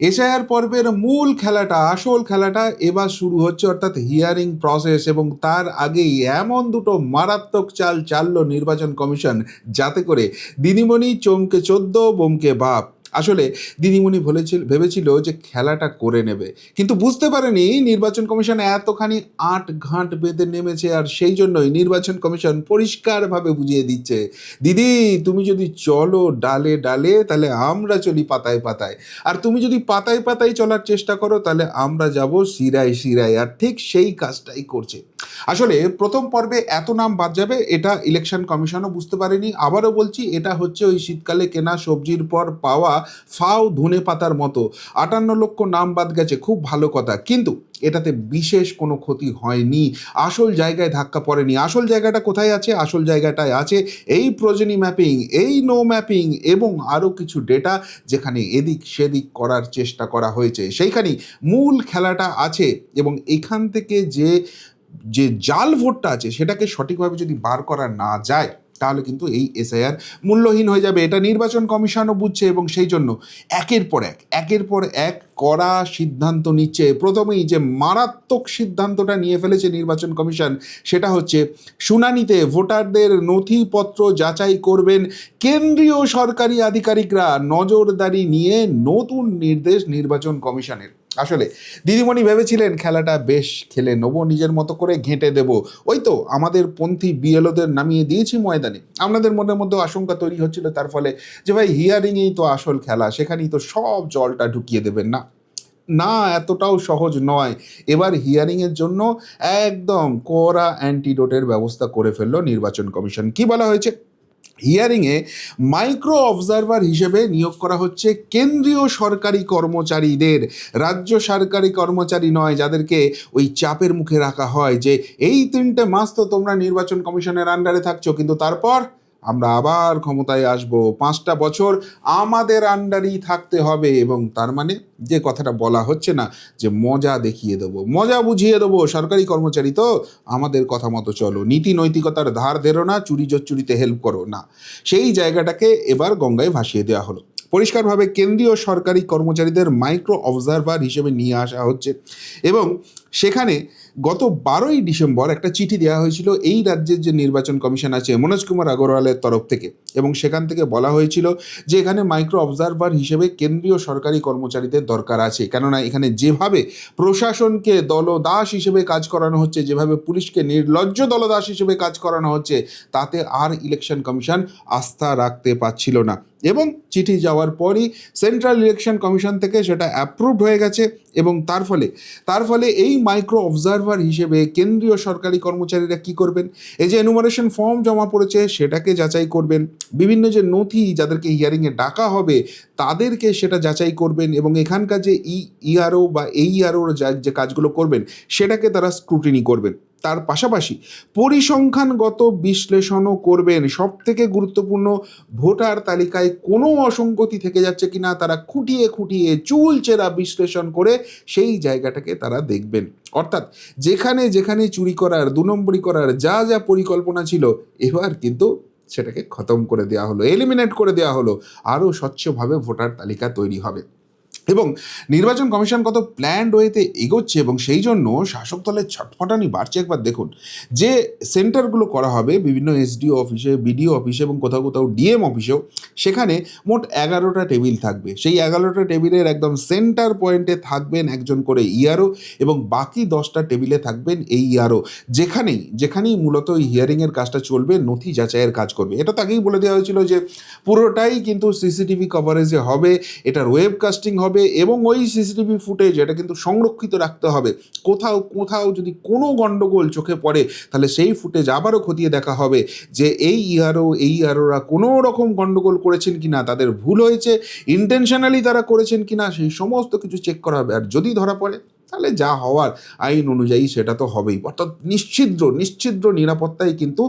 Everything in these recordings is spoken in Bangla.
এসআইআর পর্বের মূল খেলাটা, আসল খেলাটা এবার শুরু হচ্ছে, অর্থাৎ হিয়ারিং প্রসেস। এবং তার আগেই এমন দুটো মারাত্মক চাল চাললো নির্বাচন কমিশন, যাতে করে দিদিমণি চমকে 14 বোমকে বাপ। আসলে দিদিমণি ভেবেছিল যে খেলাটা করে নেবে, কিন্তু বুঝতে পারেনি নির্বাচন কমিশন এতখানি আট ঘাট বেঁধে নেমেছে। আর সেই জন্যই নির্বাচন কমিশন পরিষ্কারভাবে বুঝিয়ে দিচ্ছে, দিদি তুমি যদি চলো ডালে ডালে, তাহলে আমরা চলি পাতায় পাতায়। আর তুমি যদি পাতায় পাতায় চলার চেষ্টা করো, তাহলে আমরা যাব শিরায় শিরায়। আর ঠিক সেই কাজটাই করছে। আসলে প্রথম পর্বে এত নাম বাদ যাবে, এটা ইলেকশন কমিশনও বুঝতে পারেনি। আবারও বলছি, এটা হচ্ছে ওই শীতকালে কেনা সবজির পর পাওয়া ফাও ধনে পাতার মতো। 58 লক্ষ নাম বাদ গেছে, খুব ভালো কথা, কিন্তু এটাতে বিশেষ কোনো ক্ষতি হয়নি। আসল জায়গায় ধাক্কা পড়েনি। আসল জায়গাটা কোথায় আছে? আসল জায়গাটায় আছে এই প্রয়োজনী ম্যাপিং, এই নো ম্যাপিং এবং আরও কিছু ডেটা, যেখানে এদিক সেদিক করার চেষ্টা করা হয়েছে। সেইখানেই মূল খেলাটা আছে। এবং এখান থেকে যে যে জাল ভোটটা আছে, সেটাকে সঠিকভাবে যদি বার করা না যায়, তাহলে কিন্তু এই এসআইআর মূল্যহীন হয়ে যাবে। এটা নির্বাচন কমিশনও বুঝছে এবং সেই জন্য একের পর এক কড়া সিদ্ধান্ত নিচ্ছে। প্রথমেই যে মারাত্মক সিদ্ধান্তটা নিয়ে ফেলেছে নির্বাচন কমিশন, সেটা হচ্ছে শুনানিতে ভোটারদের নথিপত্র যাচাই করবেন কেন্দ্রীয় সরকারি আধিকারিকরা। নজরদারি নিয়ে নতুন নির্দেশ নির্বাচন কমিশনের। আসলে দিদিমণি ভেবেছিলেন খেলাটা বেশ খেলে নেবো, নিজের মতো করে ঘেঁটে দেব। ওই তো আমাদের পন্থী বিএলওদের নামিয়ে দিয়েছি ময়দানে। আপনাদের মনের মধ্যে আশঙ্কা তৈরি হচ্ছিল তার ফলে, যে ভাই হিয়ারিংয়েই তো আসল খেলা, সেখানেই তো সব জলটা ঢুকিয়ে দেবেন। না না, এতটাও সহজ নয়। এবার হিয়ারিংয়ের জন্য একদম কড়া অ্যান্টিডোটের ব্যবস্থা করে ফেললো নির্বাচন কমিশন। কি বলা হয়েছে? হিয়ারিংয়ে মাইক্রো অবজারভার হিসেবে নিয়োগ করা হচ্ছে কেন্দ্রীয় সরকারি কর্মচারীদের, রাজ্য সরকারি কর্মচারী নয়, যাদেরকে ওই চাপের মুখে রাখা হয় যে এই 3 মাস তো তোমরা নির্বাচন কমিশনের আন্ডারে থাকছো, কিন্তু তারপর আমরা আবার ক্ষমতায় আসব, 5টা বছর আমাদের আন্ডারেই থাকতে হবে। এবং তার মানে যে কথাটা বলা হচ্ছে না, যে মজা দেখিয়ে দেবো, মজা বুঝিয়ে দেবো, সরকারি কর্মচারী তো আমাদের কথা মতো চলো, নীতি নৈতিকতার ধার ধেরো না, চুরি চুরিতে হেল্প করো না, সেই জায়গাটাকে এবার গঙ্গায় ভাসিয়ে দেওয়া হলো। পরিষ্কারভাবে কেন্দ্রীয় সরকারি কর্মচারীদের মাইক্রো অবজারভার হিসেবে নিয়ে আসা হচ্ছে। এবং সেখানে গত 12ই ডিসেম্বর একটা চিঠি দেওয়া হয়েছিল এই রাজ্যের যে নির্বাচন কমিশন আছে মনোজ কুমার আগরওয়ালের তরফ থেকে। এবং সেখান থেকে বলা হয়েছিল যে এখানে মাইক্রো অবজারভার হিসেবে কেন্দ্রীয় সরকারি কর্মচারীদের দরকার আছে, কেননা এখানে যেভাবে প্রশাসনকে দলদাস হিসেবে কাজ করানো হচ্ছে, যেভাবে পুলিশকে নির্লজ্জ দলদাস হিসেবে কাজ করানো হচ্ছে, তাতে আর ইলেকশন কমিশন আস্থা রাখতে পারছিল না। এবং চিঠি যাওয়ার পরই সেন্ট্রাল ইলেকশন কমিশন থেকে সেটা অ্যাপ্রুভড হয়ে গেছে। এবং তার ফলে এই মাইক্রো অবজারভার হিসেবে কেন্দ্রীয় সরকারি কর্মচারীরা কি করবেন? এই যে এনুমারেশন ফর্ম জমা পড়েছে, সেটাকে যাচাই করবেন। বিভিন্ন যে নথি, যাদেরকে হিয়ারিংয়ে ডাকা হবে, তাদেরকে সেটা যাচাই করবেন। এবং এখানকার যে ইআরও বা এইআরওর যে কাজগুলো করবেন, সেটাকে তারা স্ক্রুটিনি করবেন। তার পাশাপাশি পরিসংখ্যানগত বিশ্লেষণও করবেন। সব থেকে গুরুত্বপূর্ণ, ভোটার তালিকায় কোনো অসঙ্গতি থেকে যাচ্ছে কিনা, তারা খুঁটিয়ে খুঁটিয়ে চুলচেরা বিশ্লেষণ করে সেই জায়গাটাকে তারা দেখবেন। অর্থাৎ যেখানে যেখানে চুরি করার, 2 নম্বরি করার যা যা পরিকল্পনা ছিল, এবার কিন্তু সেটাকে খতম করে দেওয়া হলো, এলিমিনেট করে দেওয়া হলো। আরও স্বচ্ছভাবে ভোটার তালিকা তৈরি হবে। এবং নির্বাচন কমিশন কত প্ল্যান্ড ওয়েতে এগোচ্ছে, এবং সেই জন্য শাসক দলের ছটফটানি বাড়ছে। একবার দেখুন, যে সেন্টারগুলো করা হবে বিভিন্ন এসডিও অফিসে, বিডিও অফিসে এবং কোথাও কোথাও ডিএম অফিসেও, সেখানে মোট 11টা টেবিল থাকবে। সেই 11টা টেবিলের একদম সেন্টার পয়েন্টে থাকবেন একজন করে ইআরও, এবং বাকি 10টা টেবিলে থাকবেন এই ইআরও, যেখানেই মূলত হিয়ারিংয়ের কাজটা চলবে, নথি যাচাইয়ের কাজ করবে। এটা তাকেই বলে দেওয়া হয়েছিল যে পুরোটাই কিন্তু সিসিটিভি কভারেজে হবে, এটার ওয়েবকাস্টিং হবে, এবং ওই সিসিটিভি ফুটেজ এটা কিন্তু সংরক্ষিত রাখতে হবে। কোথাও যদি কোনো গন্ডগোল চোখে পড়ে, তাহলে সেই ফুটেজ আবারও খতিয়ে দেখা হবে যে এই ইআরওরা কোনো রকম গন্ডগোল করেছেন কিনা, তাদের ভুল হয়েছে, ইন্টেনশনালি তারা করেছেন কিনা, সেই সমস্ত কিছু চেক করা হবে। আর যদি ধরা পড়ে, তাহলে যা হওয়ার আইন অনুযায়ী সেটা তো হবেই। অর্থাৎ নিশ্ছিদ্র নিরাপত্তায় কিন্তু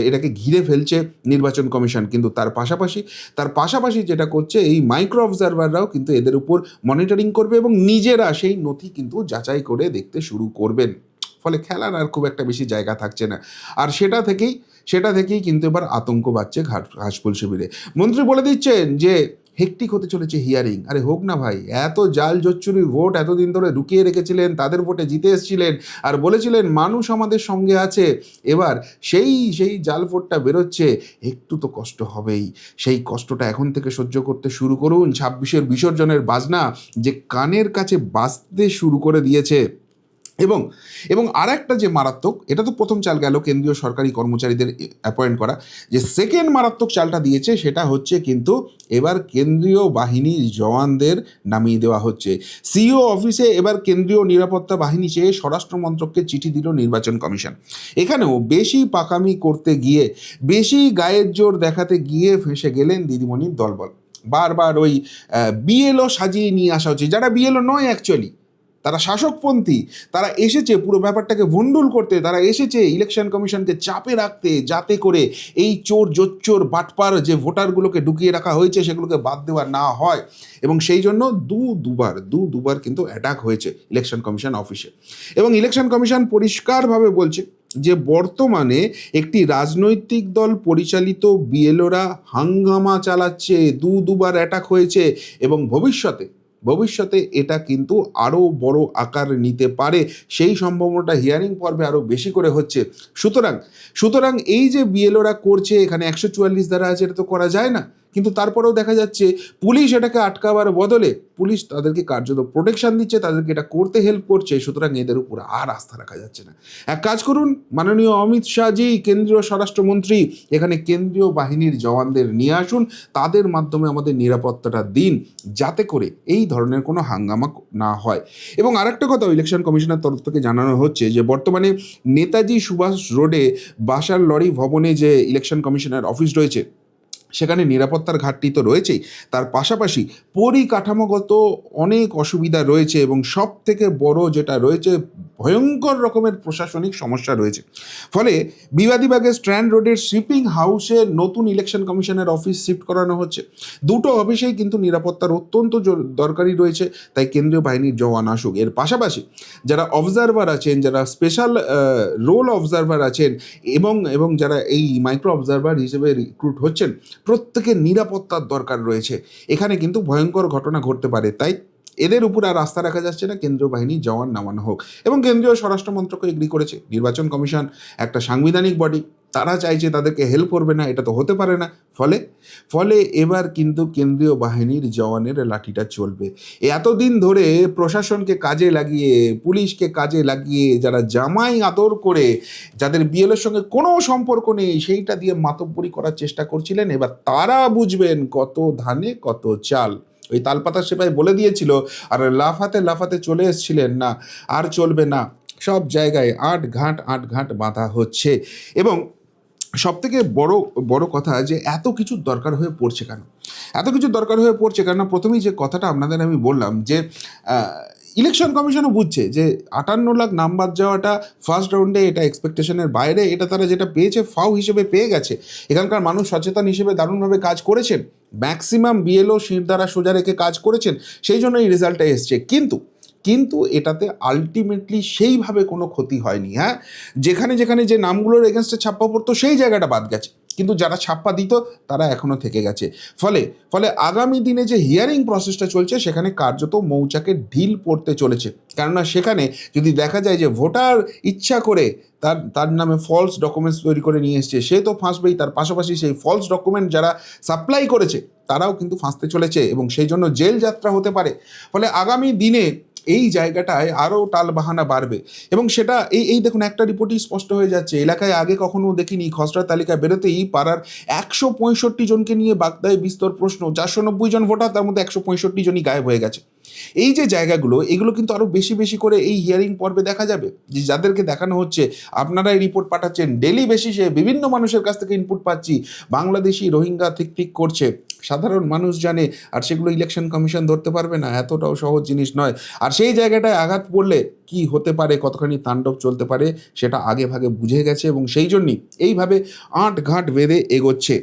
এটাকে ঘিরে ফেলছে নির্বাচন কমিশন। কিন্তু তার পাশাপাশি যেটা করছে, এই মাইক্রো অবজারভাররাও কিন্তু এদের উপর মনিটরিং করবে এবং নিজেরা সেই নথি কিন্তু যাচাই করে দেখতে শুরু করবেন। ফলে খেলার আর খুব একটা বেশি জায়গা থাকছে না। আর সেটা থেকেই কিন্তু এবার আতঙ্ক বাড়ছে ঘাসফুল শিবিরে। মন্ত্রী বলে দিচ্ছেন যে হেক্টিক হতে চলেছে হিয়ারিং। আরে হোক না ভাই, এত জাল জোচ্চুরির ভোট এতদিন ধরে লুকিয়ে রেখেছিলেন, তাদের ভোটে জিতে এসেছিলেন আর বলেছিলেন মানুষ আমাদের সঙ্গে আছে। এবার সেই জাল ভোটটা বেরোচ্ছে, একটু তো কষ্ট হবেই। সেই কষ্টটা এখন থেকে সহ্য করতে শুরু করুন। 26-এর বিসর্জনের বাজনা যে কানের কাছে বাজতে শুরু করে দিয়েছে। এবং এবং আর একটা যে মারাত্মক, এটা তো প্রথম চাল গেল কেন্দ্রীয় সরকারি কর্মচারীদের অ্যাপয়েন্ট করা, যে সেকেন্ড মারাত্মক চালটা দিয়েছে সেটা হচ্ছে কিন্তু এবার কেন্দ্রীয় বাহিনীর জওয়ানদের নামিয়ে দেওয়া হচ্ছে। সিইও অফিসে এবার কেন্দ্রীয় নিরাপত্তা বাহিনী চেয়ে স্বরাষ্ট্র মন্ত্রককে চিঠি দিল নির্বাচন কমিশন। এখানেও বেশি পাকামি করতে গিয়ে, বেশি গায়ের জোর দেখাতে গিয়ে ফেঁসে গেলেন দিদিমণির দলবল। বারবার ওই বিএলও সাজিয়ে নিয়ে আসা হচ্ছে, যারা বিএলও নয় অ্যাকচুয়ালি, তারা শাসকপন্থী, তারা এসেছে পুরো ব্যাপারটাকে ভণ্ডুল করতে, তারা এসেছে ইলেকশন কমিশনকে চাপে রাখতে, যাতে করে এই চোর জোচ্চোর বাটপার যে ভোটারগুলোকে ঢুকিয়ে রাখা হয়েছে সেগুলোকে বাদ দেওয়া না হয়। এবং সেই জন্য দুবার কিন্তু অ্যাটাক হয়েছে ইলেকশন কমিশন অফিসে। এবং ইলেকশন কমিশন পরিষ্কারভাবে বলছে যে বর্তমানে একটি রাজনৈতিক দল পরিচালিত বিএলওরা হাঙ্গামা চালাচ্ছে, দুবার অ্যাটাক হয়েছে এবং ভবিষ্যতে এটা কিন্তু আরও বড় আকার নিতে পারে, সেই সম্ভাবনাটা হিয়ারিং পর্বে আরও বেশি করে হচ্ছে। সুতরাং এই যে বিএলওরা করছে, এখানে 144 ধারা আছে, এটা তো করা যায় না, কিন্তু তারপরেও দেখা যাচ্ছে পুলিশ এটাকে আটকাবার বদলে পুলিশ তাদেরকে কার্যত প্রোটেকশন দিচ্ছে, তাদেরকে এটা করতে হেল্প করছে। সুতরাং এদের উপর আর আস্থা রাখা যাচ্ছে না। এক কাজ করুন, মাননীয় অমিত শাহজি কেন্দ্রীয় স্বরাষ্ট্রমন্ত্রী, এখানে কেন্দ্রীয় বাহিনীর জওয়ানদের নিয়ে আসুন, তাদের মাধ্যমে আমাদের নিরাপত্তাটা দিন, যাতে করে এই ধরনের কোনো হাঙ্গামা না হয়। এবং আরেকটা কথা ইলেকশন কমিশনের তরফ থেকে জানানো হচ্ছে যে বর্তমানে নেতাজি সুভাষ রোডে বাসার লরি ভবনে যে ইলেকশন কমিশনের অফিস রয়েছে, সেখানে নিরাপত্তার ঘাটতি তো রয়েছেই, তার পাশাপাশি পরিকাঠামোগত অনেক অসুবিধা রয়েছে এবং সব থেকে বড় যেটা রয়েছে, ভয়ঙ্কর রকমের প্রশাসনিক সমস্যা রয়েছে। ফলে বিবাদীবাগের স্ট্র্যান্ড রোডের শিপিং হাউসে নতুন ইলেকশন কমিশনের অফিস শিফট করানো হচ্ছে। দুটো অফিসেই কিন্তু নিরাপত্তার অত্যন্ত দরকারি রয়েছে, তাই কেন্দ্রীয় বাহিনীর জওয়ান আসুক। এর পাশাপাশি যারা অবজারভার আছেন, যারা স্পেশাল রোল অবজারভার আছেন এবং যারা এই মাইক্রো অবজারভার হিসেবে রিক্রুট হচ্ছেন, প্রত্যেকের নিরাপত্তার দরকার রয়েছে। এখানে কিন্তু ভয়ঙ্কর ঘটনা ঘটতে পারে, তাই এদের উপর আর আস্থা রাখা যাচ্ছে না, কেন্দ্রীয় বাহিনী জওয়ান নামানো হোক। এবং কেন্দ্রীয় স্বরাষ্ট্র মন্ত্রকও এগ্রি করেছে। নির্বাচন কমিশন একটা সাংবিধানিক বডি, তারা চাইছে তাদেরকে হেল্প করবে না, এটা তো হতে পারে না। ফলে এবার কিন্তু কেন্দ্রীয় বাহিনীর জওয়ানের লাঠিটা চলবে। এতদিন ধরে প্রশাসনকে কাজে লাগিয়ে, পুলিশকে কাজে লাগিয়ে, যারা জামাই আদর করে, যাদের বিএলওর সঙ্গে কোনো সম্পর্ক নেই, সেইটা দিয়ে মাতব্বরি করার চেষ্টা করছিলেন, এবার তারা বুঝবেন কত ধানে কত চাল। ওই তালপাতা সেপাই বলে দিয়েছিল আর লাফাতে চলে এসেছিলেন, না আর চলবে না, সব জায়গায় আট ঘাট বাঁধা হচ্ছে। এবং সবথেকে বড় কথা যে এত কিছুর দরকার হয়ে পড়ছে কেন, প্রথমেই যে কথাটা আপনাদের আমি বললাম যে ইলেকশন কমিশনও বুঝছে যে 58 লাখ নাম বাদ যাওয়াটা ফার্স্ট রাউন্ডে এটা এক্সপেকটেশনের বাইরে, এটা তারা যেটা পেয়েছে ফাও হিসেবে পেয়ে গেছে। এখানকার মানুষ সচেতন হিসেবে দারুণভাবে কাজ করেছেন, ম্যাক্সিমাম বিএলও শির দ্বারা সোজা রেখে কাজ করেছেন, সেই জন্য এই রেজাল্টটা এসছে। কিন্তু এটাতে আলটিমেটলি সেইভাবে কোনো ক্ষতি হয়নি। হ্যাঁ, যেখানে যে নামগুলোর এগেনস্টে ছাপ্পা পড়তো সেই জায়গাটা বাদ গেছে, কিন্তু যারা ছাপ্পা দিত তারা এখনও থেকে গেছে। ফলে আগামী দিনে যে হিয়ারিং প্রসেসটা চলছে, সেখানে কার্যত মৌচাকে ঢিল পড়তে চলেছে। কেননা সেখানে যদি দেখা যায় যে ভোটার ইচ্ছা করে তার নামে ফলস ডকুমেন্টস তৈরি করে নিয়ে এসছে, সে তো ফাঁসবেই, তার পাশাপাশি সেই ফলস ডকুমেন্ট যারা সাপ্লাই করেছে তারাও কিন্তু ফাঁসতে চলেছে এবং সেই জন্য জেল যাত্রা হতে পারে। ফলে আগামী দিনে এই জায়গাটায় আরও টালবাহানা বাড়বে। এবং সেটা এই দেখুন, একটা রিপোর্টই স্পষ্ট হয়ে যাচ্ছে। এলাকায় আগে কখনো দেখিনি, খসড়া তালিকা বেরোতেই পাড়ার 165 জনকে নিয়ে বাগদায় বিস্তর প্রশ্ন। 490 জন ভোটার, তার মধ্যে 165 জনই গায়েব হয়ে গেছে। এই যে জায়গাগুলো, এগুলো কিন্তু আরও বেশি করে এই হিয়ারিং পর্বে দেখা যাবে, যে যাদেরকে দেখানো হচ্ছে আপনারা এই রিপোর্ট পাঠাচ্ছেন, ডেলি বেসিসে বিভিন্ন মানুষের কাছ থেকে ইনপুট পাচ্ছি, বাংলাদেশি রোহিঙ্গা ঠিক করছে, সাধারণ মানুষ জানে, আর সেগুলো ইলেকশন কমিশন ধরতে পারবে না, এতটাও সহজ জিনিস নয়। আর সেই জায়গাটায় আঘাত পড়লে কি হতে পারে, কতখানি তাণ্ডব চলতে পারে, সেটা আগে ভাগে বুঝে গেছে এবং সেই জন্যই এইভাবে আঁট ঘাট বেঁধে এগোচ্ছে।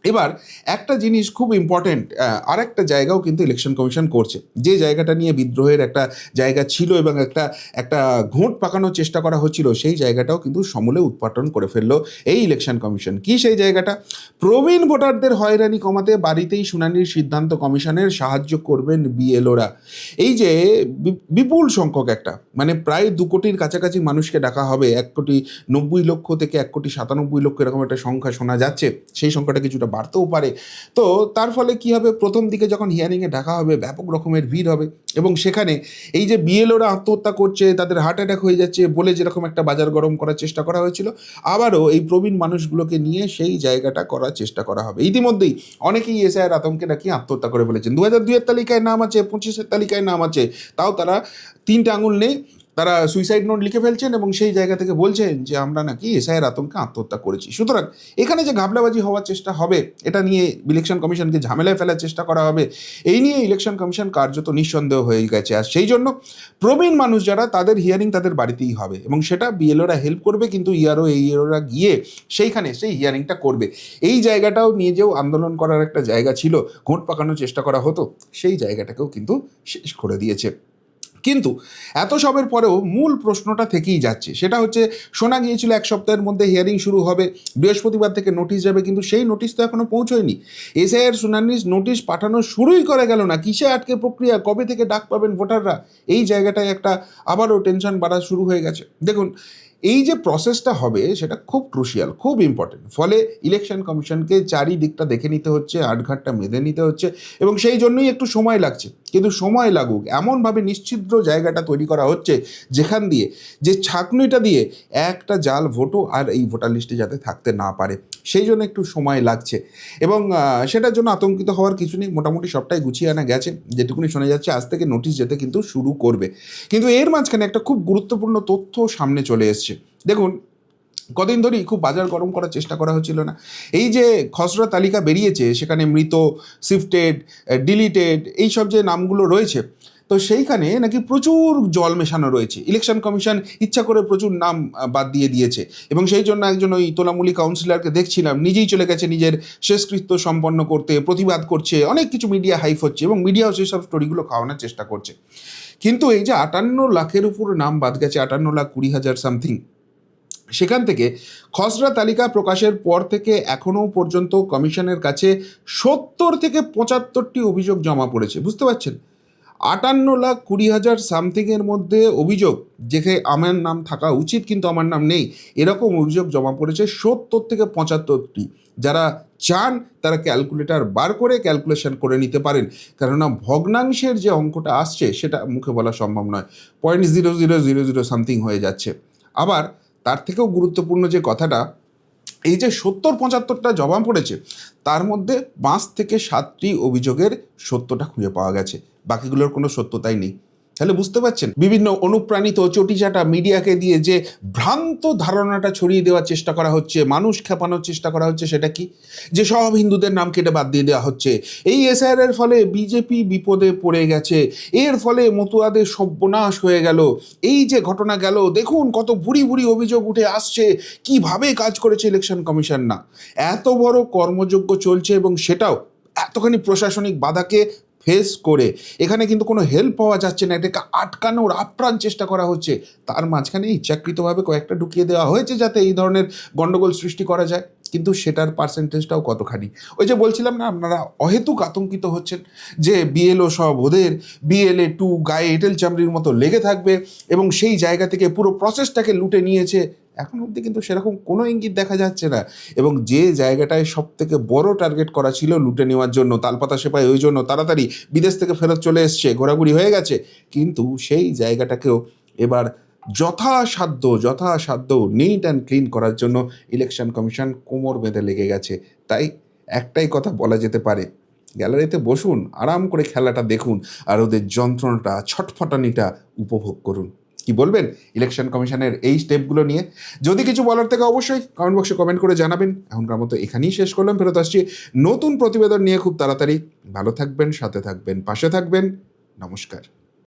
এবার একটা জিনিস খুব ইম্পর্টেন্ট, আরেকটা জায়গাও কিন্তু ইলেকশন কমিশন করছে, যে জায়গাটা নিয়ে বিদ্রোহের একটা জায়গা ছিল এবং একটা একটা ঘোঁট পাকানোর চেষ্টা করা হচ্ছিল, সেই জায়গাটাও কিন্তু সমূলে উৎপাটন করে ফেললো এই ইলেকশন কমিশন। কি সেই জায়গাটা? প্রবীণ ভোটারদের হয়রানি কমাতে বাড়িতেই শুনানির সিদ্ধান্ত কমিশনের সাহায্য করবেন বিএলওরা। এই যে বিপুল সংখ্যক একটা মানে প্রায় 2 কোটির কাছাকাছি মানুষকে ডাকা হবে, 1,90,00,000 থেকে 1,97,00,000 এরকম একটা সংখ্যা শোনা যাচ্ছে, সেই সংখ্যাটা কিছুটা বাড়তেও পারে। তো তার ফলে কি হবে, প্রথম দিকে যখন হিয়ারিংয়ে ডাকা হবে ব্যাপক রকমের ভিড় হবে এবং সেখানে এই যে বিএলওরা আত্মহত্যা করছে, তাদের হার্ট অ্যাটাক হয়ে যাচ্ছে বলে যেরকম একটা বাজার গরম করার চেষ্টা করা হয়েছিল, আবারও এই প্রবীণ মানুষগুলোকে নিয়ে সেই জায়গাটা করার চেষ্টা করা হবে। ইতিমধ্যেই অনেকেই এসআইয়ের আতঙ্কে নাকি আত্মহত্যা করে ফেলেছেন। 2002-এর তালিকায় নাম আছে, 25-এর তালিকায় নাম আছে, তাও তারা 3টে আঙুল নেই, তারা সুইসাইড নোট লিখে ফেলছেন এবং সেই জায়গা থেকে বলছেন যে আমরা নাকি এসআইয়ের আতঙ্কে আত্মহত্যা করেছি। সুতরাং এখানে যে ঘাবলাবাজি হওয়ার চেষ্টা হবে, এটা নিয়ে ইলেকশন কমিশনকে ঝামেলায় ফেলার চেষ্টা করা হবে, এই নিয়ে ইলেকশন কমিশন কার্যত নিঃসন্দেহ হয়ে গেছে। আর সেই জন্য প্রবীণ মানুষ যারা, তাদের হিয়ারিং তাদের বাড়িতেই হবে এবং সেটা বিএলওরা হেল্প করবে, কিন্তু ইআরও এইআরওরা গিয়ে সেইখানে সেই হিয়ারিংটা করবে। এই জায়গাটাও নিয়ে যেও আন্দোলন করার একটা জায়গা ছিল, ঘোঁট পাকানোর চেষ্টা করা হতো, সেই জায়গাটাকেও কিন্তু শেষ করে দিয়েছে। কিন্তু এত সবের পরেও মূল প্রশ্নটা থেকেই যাচ্ছে, সেটা হচ্ছে শোনা গিয়েছিল 1 সপ্তাহের মধ্যে হিয়ারিং শুরু হবে, বৃহস্পতিবার থেকে নোটিশ যাবে, কিন্তু সেই নোটিশ তো এখনো পৌঁছয়নি। এসআইয়ের শুনানির নোটিশ পাঠানো শুরুই করা গেল না, কিসে আটকে প্রক্রিয়া, কবে থেকে ডাক পাবেন ভোটাররা, এই জায়গাটায় একটা আবারও টেনশন বাড়া শুরু হয়ে গেছে। দেখুন, এই যে প্রসেসটা হবে সেটা খুব ক্রুশিয়াল, খুব ইম্পর্টেন্ট, ফলে ইলেকশন কমিশনকে চারিদিকটা দেখে নিতে হচ্ছে, আটঘাটটা মেঁধে নিতে হচ্ছে এবং সেই জন্যই একটু সময় লাগছে। কিন্তু সময় লাগুক এমনভাবে নিশ্ছিদ্র জায়গাটা তৈরি করা হচ্ছে, যেখান দিয়ে যে ছাঁকনিটা দিয়ে একটা জাল ভোটও আর এই ভোটার লিস্টে যাতে থাকতে না পারে, সেই জন্য একটু সময় লাগছে এবং সেটার জন্য আতঙ্কিত হওয়ার কিছু নেই। মোটামুটি সবটাই গুছিয়ে আনা গেছে, যেটুকুনি শোনা যাচ্ছে আজ থেকে নোটিশ যেতে কিন্তু শুরু করবে। কিন্তু এর মাঝখানে একটা খুব গুরুত্বপূর্ণ তথ্য সামনে চলে এসছে। দেখুন, কদিন ধরেই খুব বাজার গরম করার চেষ্টা করা হচ্ছিল না, এই যে খসড়া তালিকা বেরিয়েছে সেখানে মৃত, শিফটেড, ডিলিটেড এইসব যে নামগুলো রয়েছে, তো সেইখানে নাকি প্রচুর জল মেশানো রয়েছে। ইলেকশন কমিশন ইচ্ছা করে প্রচুর নাম বাদ দিয়ে দিয়েছে এবং সেই জন্য একজন ওই তোলামূলি কাউন্সিলরকে দেখছিলাম নিজেই চলে গেছে নিজের শেষকৃত্য সম্পন্ন করতে, প্রতিবাদ করছে, অনেক কিছু মিডিয়া হাইপ হচ্ছে এবং মিডিয়াও সেই সব স্টোরিগুলো খাওয়ানোর চেষ্টা করছে। কিন্তু এই যে 58 লাখের উপর নাম বাদ গেছে, 58,20,000 সামথিং, সেখান থেকে খসড়া তালিকা প্রকাশের পর থেকে এখনও পর্যন্ত কমিশনের কাছে 70 থেকে 75টি অভিযোগ জমা পড়েছে। বুঝতে পারছেন, 58,20,000 সামথিংয়ের মধ্যে অভিযোগ, যেখানে আমার নাম থাকা উচিত কিন্তু আমার নাম নেই, এরকম অভিযোগ জমা পড়েছে 70 থেকে 75টি। যারা চান তারা ক্যালকুলেটর বার করে ক্যালকুলেশন করে নিতে পারেন, কেননা ভগ্নাংশের যে অঙ্কটা আসছে সেটা মুখে বলা সম্ভব নয়, 0.0000 সামথিং হয়ে যাচ্ছে। আবার তার থেকেও গুরুত্বপূর্ণ যে কথাটা, এই যে 70-75টা জমা পড়েছে, তার মধ্যে 5 থেকে 7টি অভিযোগের সত্যটা খুঁজে পাওয়া গেছে, বাকিগুলোর কোনো সত্যতাই নেই। তাহলে বুঝতে পারছেন, বিভিন্ন অনুপ্রাণিত চটিচাটা মিডিয়াকে দিয়ে যে ভ্রান্ত ধারণাটা ছড়িয়ে দেওয়ার চেষ্টা করা হচ্ছে, মানুষ খেপানোর চেষ্টা করা হচ্ছে, সেটা কি, যে সব হিন্দুদের নাম কেটে বাদ দিয়ে দেওয়া হচ্ছে, এই এসআইআর এর ফলে বিজেপি বিপদে পড়ে গেছে, এর ফলে মতুয়াদের সর্বনাশ হয়ে গেল, এই যে ঘটনা গেল, দেখুন কত ভুরি ভুরি অভিযোগ উঠে আসছে, কিভাবে কাজ করেছে ইলেকশন কমিশন। না, এত বড় কর্মযজ্ঞ চলছে এবং সেটাও এতখানি প্রশাসনিক বাধাকে ফেস করে, এখানে কিন্তু কোনো হেল্প পাওয়া যাচ্ছে না, এটাকে আটকানোর আপ্রাণ চেষ্টা করা হচ্ছে, তার মাঝখানে ইচ্ছাকৃতভাবে কয়েকটা ঢুকিয়ে দেওয়া হয়েছে যাতে এই ধরনের গণ্ডগোল সৃষ্টি করা যায়, কিন্তু সেটার পার্সেন্টেজটাও কতখানি। ওই যে বলছিলাম না, আপনারা অহেতুক আতঙ্কিত হচ্ছেন যে বিএলও সব ওদের, BLA 2 গায়ে এঁটেল চামড়ির মতো লেগে থাকবে এবং সেই জায়গা থেকে পুরো প্রসেসটাকে লুটে নিয়েছে, এখন অবধি কিন্তু সেরকম কোনো ইঙ্গিত দেখা যাচ্ছে না। এবং যে জায়গাটায় সব থেকে বড় টার্গেট করা ছিল লুটে নেওয়ার জন্য, তালপাতা সেপাই ওই জন্য তাড়াতাড়ি বিদেশ থেকে ফেরত চলে এসছে, ঘোরাঘুরি হয়ে গেছে, কিন্তু সেই জায়গাটাকেও এবার যথাসাধ্য নিট অ্যান্ড ক্লিন করার জন্য ইলেকশন কমিশন কোমর বেঁধে লেগে গেছে। তাই একটাই কথা বলা যেতে পারে, গ্যালারিতে বসুন, আরাম করে খেলাটা দেখুন আর ওদের যন্ত্রণাটা, ছটফটানিটা উপভোগ করুন। কি বলবেন ইলেকশন কমিশনের এই স্টেপগুলো নিয়ে? যদি কিছু বলার থেকে অবশ্যই কমেন্ট বক্সে কমেন্ট করে জানাবেন। এখনকার মতো এখানেই শেষ করলাম, ফেরত আসছি নতুন প্রতিবেদন নিয়ে খুব তাড়াতাড়ি। ভালো থাকবেন, সাথে থাকবেন, পাশে থাকবেন। নমস্কার।